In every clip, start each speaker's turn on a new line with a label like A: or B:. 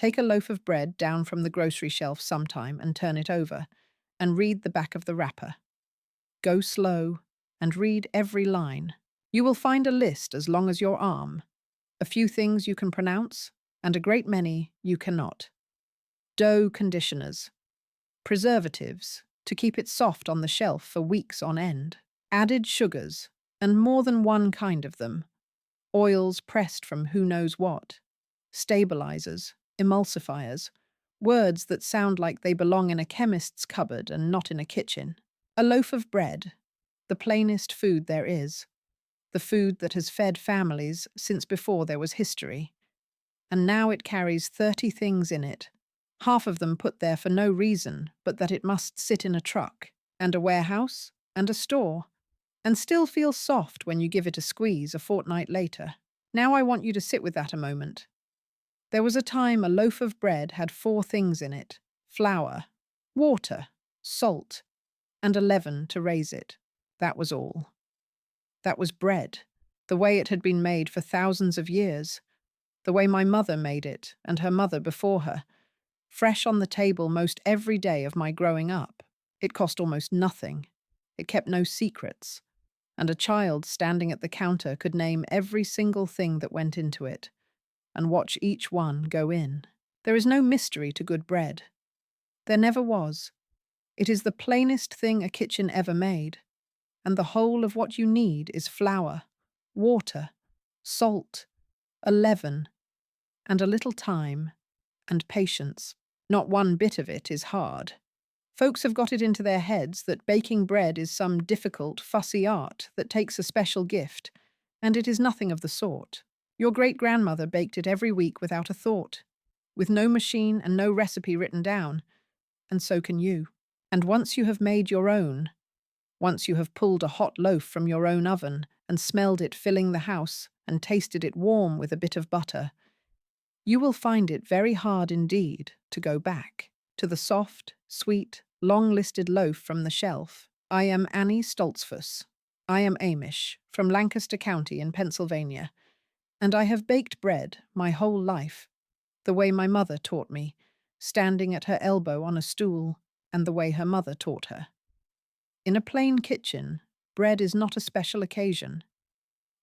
A: Take a loaf of bread down from the grocery shelf sometime and turn it over, and read the back of the wrapper. Go slow and read every line. You will find a list as long as your arm, a few things you can pronounce, and a great many you cannot. Dough conditioners, preservatives, to keep it soft on the shelf for weeks on end, added sugars, and more than one kind of them, oils pressed from who knows what, stabilizers, emulsifiers, words that sound like they belong in a chemist's cupboard and not in a kitchen. A loaf of bread, the plainest food there is, the food that has fed families since before there was history. And now it carries 30 things in it, half of them put there for no reason but that it must sit in a truck, and a warehouse, and a store, and still feel soft when you give it a squeeze a fortnight later. Now I want you to sit with that a moment. There was a time a loaf of bread had 4 things in it: flour, water, salt, and a leaven to raise it. That was all. That was bread, the way it had been made for thousands of years, the way my mother made it and her mother before her, fresh on the table most every day of my growing up. It cost almost nothing. It kept no secrets, and a child standing at the counter could name every single thing that went into it and watch each one go in. There is no mystery to good bread. There never was. It is the plainest thing a kitchen ever made, and the whole of what you need is flour, water, salt, a leaven, and a little time and patience. Not one bit of it is hard. Folks have got it into their heads that baking bread is some difficult, fussy art that takes a special gift, and it is nothing of the sort. Your great-grandmother baked it every week without a thought, with no machine and no recipe written down, and so can you. And once you have made your own, once you have pulled a hot loaf from your own oven and smelled it filling the house and tasted it warm with a bit of butter, you will find it very hard indeed to go back to the soft, sweet, long-listed loaf from the shelf. I am Annie Stoltzfus. I am Amish, from Lancaster County in Pennsylvania, and I have baked bread my whole life, the way my mother taught me, standing at her elbow on a stool, and the way her mother taught her. In a plain kitchen, bread is not a special occasion.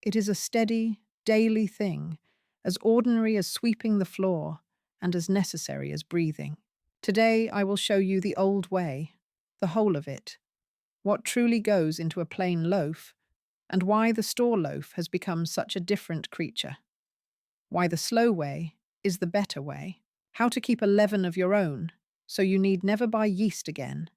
A: It is a steady, daily thing, as ordinary as sweeping the floor and as necessary as breathing. Today I will show you the old way, the whole of it, what truly goes into a plain loaf, and why the store loaf has become such a different creature. Why the slow way is the better way. How to keep a leaven of your own, so you need never buy yeast again.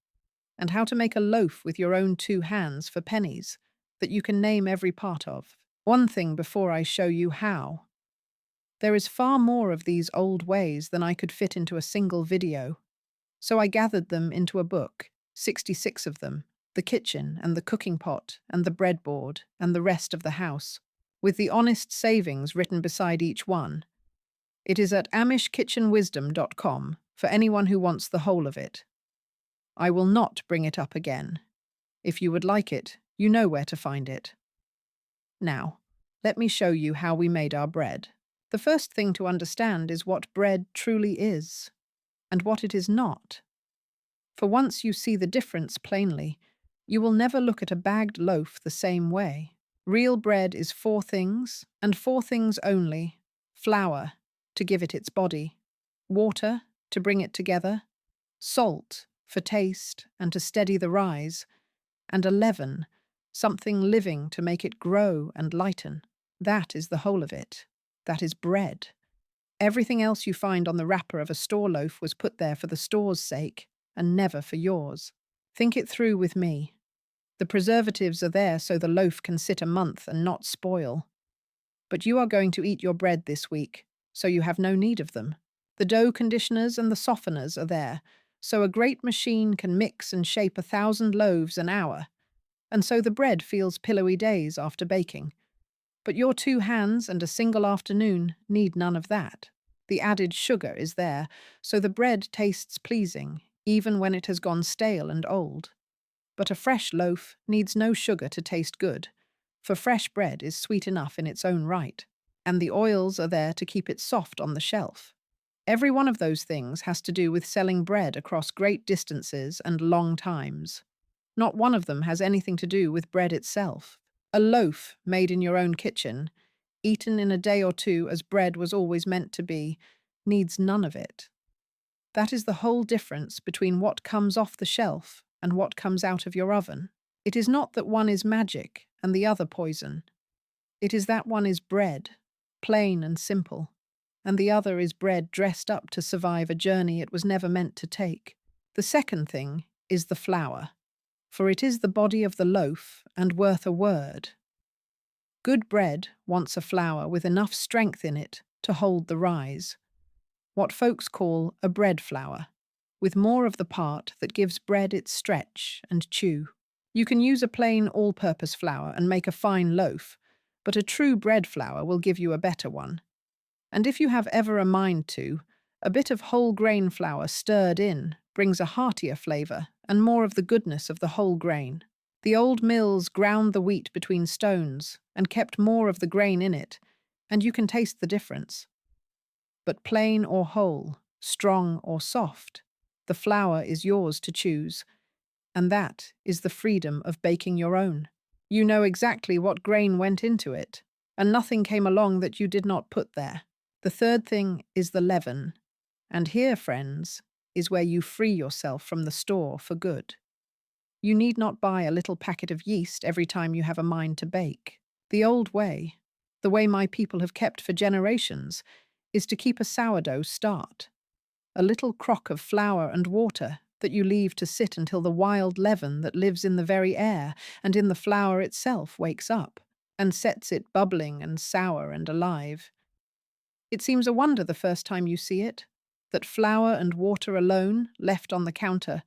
A: And how to make a loaf with your own 2 hands for pennies, that you can name every part of. One thing before I show you how. There is far more of these old ways than I could fit into a single video, so I gathered them into a book, 66 of them, the kitchen and the cooking pot and the breadboard and the rest of the house, with the honest savings written beside each one. It is at amishkitchenwisdom.com for anyone who wants the whole of it. I will not bring it up again. If you would like it, you know where to find it. Now, let me show you how we made our bread. The first thing to understand is what bread truly is, and what it is not. For once you see the difference plainly, you will never look at a bagged loaf the same way. Real bread is 4 things, and 4 things only: flour, to give it its body; water, to bring it together; salt, for taste and to steady the rise; and a leaven, something living to make it grow and lighten. That is the whole of it. That is bread. Everything else you find on the wrapper of a store loaf was put there for the store's sake, and never for yours. Think it through with me. The preservatives are there so the loaf can sit a month and not spoil. But you are going to eat your bread this week, so you have no need of them. The dough conditioners and the softeners are there, so a great machine can mix and shape 1,000 loaves an hour, and so the bread feels pillowy days after baking. But your 2 hands and a single afternoon need none of that. The added sugar is there, so the bread tastes pleasing, even when it has gone stale and old. But a fresh loaf needs no sugar to taste good, for fresh bread is sweet enough in its own right, and the oils are there to keep it soft on the shelf. Every one of those things has to do with selling bread across great distances and long times. Not one of them has anything to do with bread itself. A loaf made in your own kitchen, eaten in a day or two as bread was always meant to be, needs none of it. That is the whole difference between what comes off the shelf and what comes out of your oven. It is not that one is magic and the other poison. It is that one is bread, plain and simple, and the other is bread dressed up to survive a journey it was never meant to take. The second thing is the flour, for it is the body of the loaf and worth a word. Good bread wants a flour with enough strength in it to hold the rise, what folks call a bread flour, with more of the part that gives bread its stretch and chew. You can use a plain all-purpose flour and make a fine loaf, but a true bread flour will give you a better one. And if you have ever a mind to, a bit of whole grain flour stirred in brings a heartier flavour and more of the goodness of the whole grain. The old mills ground the wheat between stones and kept more of the grain in it, and you can taste the difference. But plain or whole, strong or soft, the flour is yours to choose, and that is the freedom of baking your own. You know exactly what grain went into it, and nothing came along that you did not put there. The third thing is the leaven, and here, friends, is where you free yourself from the store for good. You need not buy a little packet of yeast every time you have a mind to bake. The old way, the way my people have kept for generations, is to keep a sourdough start, a little crock of flour and water that you leave to sit until the wild leaven that lives in the very air and in the flour itself wakes up and sets it bubbling and sour and alive. It seems a wonder the first time you see it, that flour and water alone, left on the counter,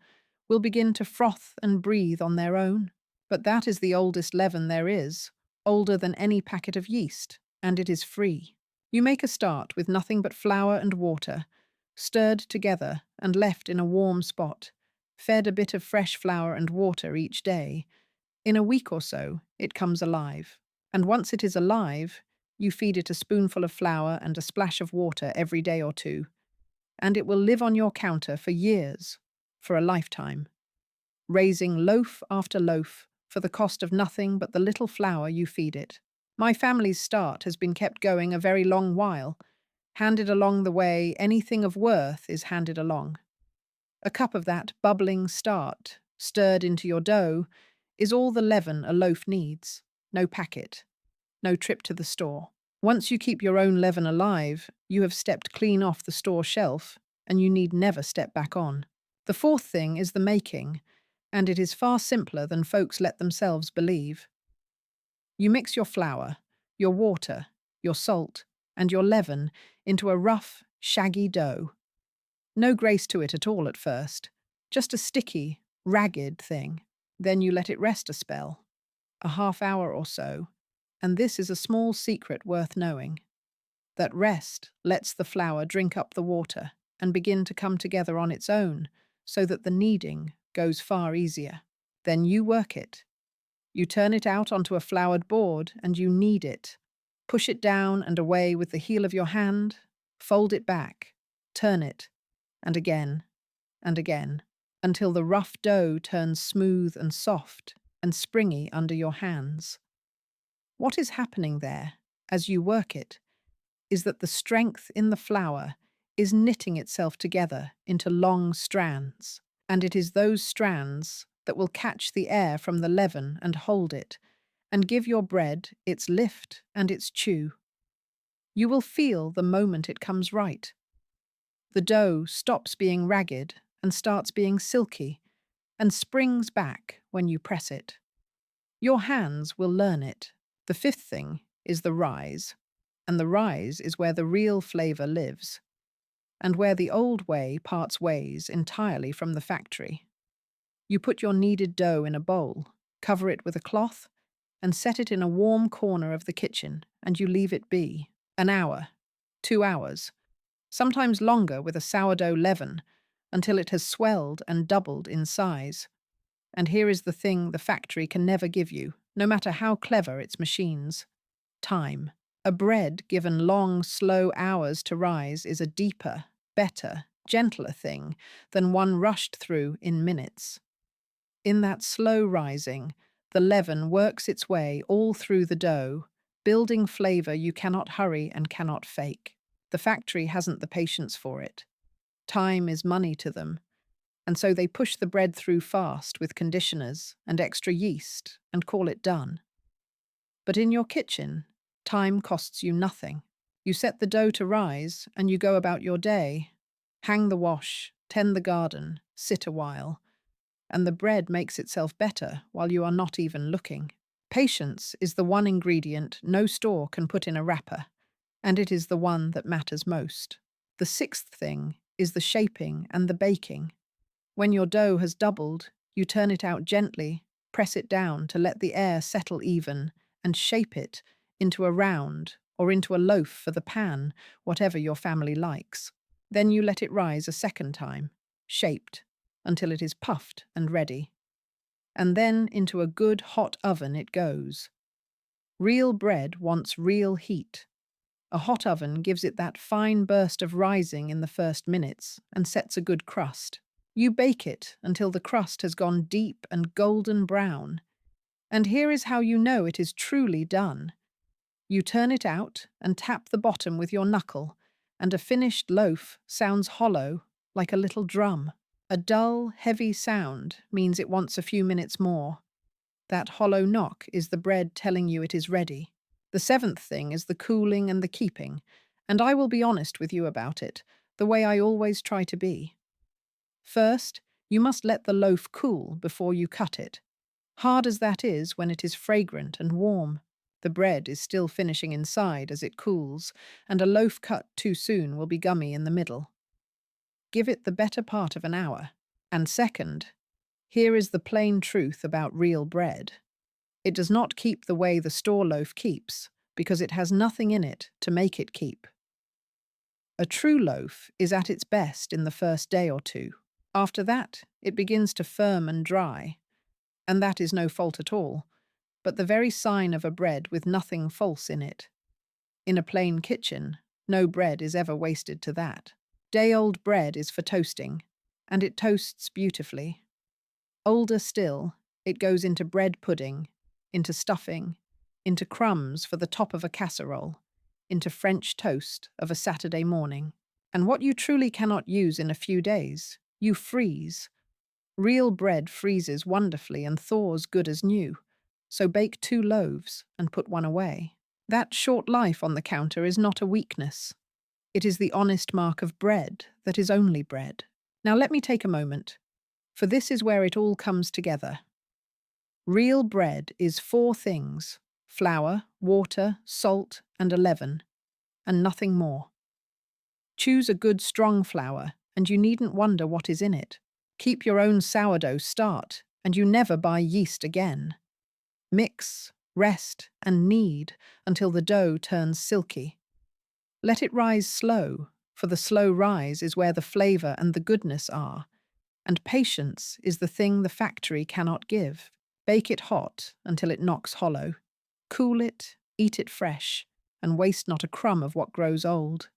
A: will begin to froth and breathe on their own. But that is the oldest leaven there is, older than any packet of yeast, and it is free. You make a start with nothing but flour and water, stirred together and left in a warm spot, fed a bit of fresh flour and water each day. In a week or so, it comes alive. And once it is alive, you feed it a spoonful of flour and a splash of water every day or two, and it will live on your counter for years, for a lifetime, raising loaf after loaf for the cost of nothing but the little flour you feed it. My family's start has been kept going a very long while, handed along the way anything of worth is handed along. A cup of that bubbling start, stirred into your dough, is all the leaven a loaf needs. No packet, no trip to the store. Once you keep your own leaven alive, you have stepped clean off the store shelf, and you need never step back on. The fourth thing is the making, and it is far simpler than folks let themselves believe. You mix your flour, your water, your salt, and your leaven into a rough, shaggy dough. No grace to it at all at first, just a sticky, ragged thing. Then you let it rest a spell, a half hour or so, and this is a small secret worth knowing. That rest lets the flour drink up the water and begin to come together on its own, so that the kneading goes far easier. Then you work it. You turn it out onto a floured board and you knead it. Push it down and away with the heel of your hand, fold it back, turn it, and again, until the rough dough turns smooth and soft and springy under your hands. What is happening there, as you work it, is that the strength in the flour is knitting itself together into long strands, and it is those strands that will catch the air from the leaven and hold it, and give your bread its lift and its chew. You will feel the moment it comes right. The dough stops being ragged and starts being silky, and springs back when you press it. Your hands will learn it. The fifth thing is the rise, and the rise is where the real flavour lives, and where the old way parts ways entirely from the factory. You put your kneaded dough in a bowl, cover it with a cloth, and set it in a warm corner of the kitchen, and you leave it be. An hour, 2 hours, sometimes longer with a sourdough leaven, until it has swelled and doubled in size. And here is the thing the factory can never give you, no matter how clever its machines: time. A bread given long, slow hours to rise is a deeper, better, gentler thing than one rushed through in minutes. In that slow rising, the leaven works its way all through the dough, building flavor you cannot hurry and cannot fake. The factory hasn't the patience for it. Time is money to them, and so they push the bread through fast with conditioners and extra yeast and call it done. But in your kitchen, time costs you nothing. You set the dough to rise and you go about your day. Hang the wash, tend the garden, sit a while, and the bread makes itself better while you are not even looking. Patience is the one ingredient no store can put in a wrapper, and it is the one that matters most. The sixth thing is the shaping and the baking. When your dough has doubled, you turn it out gently, press it down to let the air settle even, and shape it into a round or into a loaf for the pan, whatever your family likes. Then you let it rise a second time, shaped, until it is puffed and ready. And then into a good hot oven it goes. Real bread wants real heat. A hot oven gives it that fine burst of rising in the first minutes and sets a good crust. You bake it until the crust has gone deep and golden brown. And here is how you know it is truly done. You turn it out and tap the bottom with your knuckle, and a finished loaf sounds hollow, like a little drum. A dull, heavy sound means it wants a few minutes more. That hollow knock is the bread telling you it is ready. The seventh thing is the cooling and the keeping, and I will be honest with you about it, the way I always try to be. First, you must let the loaf cool before you cut it. Hard as that is when it is fragrant and warm, the bread is still finishing inside as it cools, and a loaf cut too soon will be gummy in the middle. Give it the better part of an hour. And second, here is the plain truth about real bread. It does not keep the way the store loaf keeps, because it has nothing in it to make it keep. A true loaf is at its best in the first day or two. After that, it begins to firm and dry, and that is no fault at all, but the very sign of a bread with nothing false in it. In a plain kitchen, no bread is ever wasted to that. Day-old bread is for toasting, and it toasts beautifully. Older still, it goes into bread pudding, into stuffing, into crumbs for the top of a casserole, into French toast of a Saturday morning. And what you truly cannot use in a few days, you freeze. Real bread freezes wonderfully and thaws good as new, so bake 2 loaves and put one away. That short life on the counter is not a weakness. It is the honest mark of bread that is only bread. Now let me take a moment, for this is where it all comes together. Real bread is 4 things: flour, water, salt, and a leaven, and nothing more. Choose a good strong flour, and you needn't wonder what is in it. Keep your own sourdough start, and you never buy yeast again. Mix, rest, and knead until the dough turns silky. Let it rise slow, for the slow rise is where the flavor and the goodness are, and patience is the thing the factory cannot give. Bake it hot until it knocks hollow. Cool it, eat it fresh, and waste not a crumb of what grows old.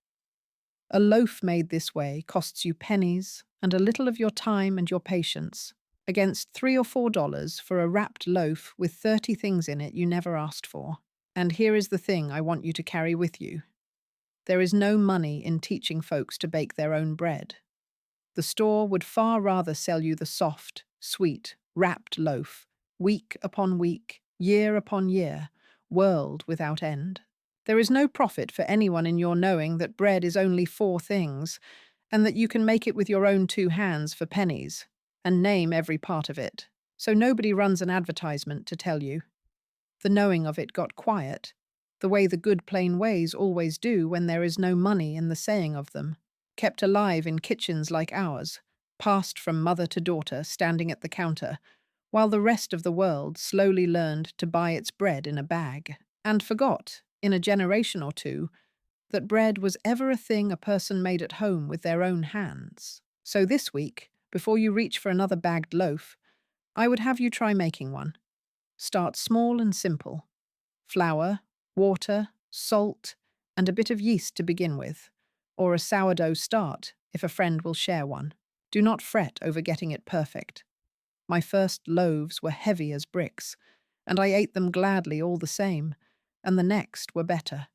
A: A loaf made this way costs you pennies and a little of your time and your patience, against $3 or $4 for a wrapped loaf with 30 things in it you never asked for. And here is the thing I want you to carry with you. There is no money in teaching folks to bake their own bread. The store would far rather sell you the soft, sweet, wrapped loaf, week upon week, year upon year, world without end. There is no profit for anyone in your knowing that bread is only 4 things, and that you can make it with your own 2 hands for pennies, and name every part of it. So nobody runs an advertisement to tell you. The knowing of it got quiet, the way the good plain ways always do when there is no money in the saying of them, kept alive in kitchens like ours, passed from mother to daughter standing at the counter, while the rest of the world slowly learned to buy its bread in a bag, and forgot, in a generation or two, that bread was ever a thing a person made at home with their own hands. So this week, before you reach for another bagged loaf, I would have you try making one. Start small and simple. Flour, water, salt, and a bit of yeast to begin with, or a sourdough start if a friend will share one. Do not fret over getting it perfect. My first loaves were heavy as bricks, and I ate them gladly all the same, and the next were better.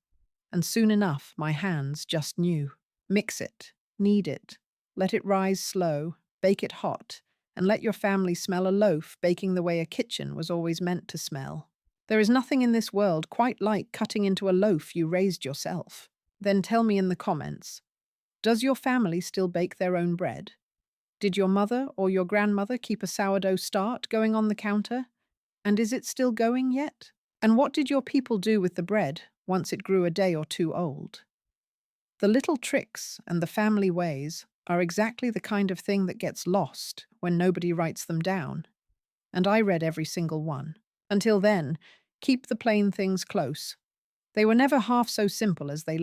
A: And soon enough my hands just knew. Mix it, knead it, let it rise slow, bake it hot, and let your family smell a loaf baking the way a kitchen was always meant to smell. There is nothing in this world quite like cutting into a loaf you raised yourself. Then tell me in the comments, does your family still bake their own bread? Did your mother or your grandmother keep a sourdough start going on the counter? And is it still going yet? And what did your people do with the bread once it grew a day or two old? The little tricks and the family ways are exactly the kind of thing that gets lost when nobody writes them down. And I read every single one. Until then, keep the plain things close. They were never half so simple as they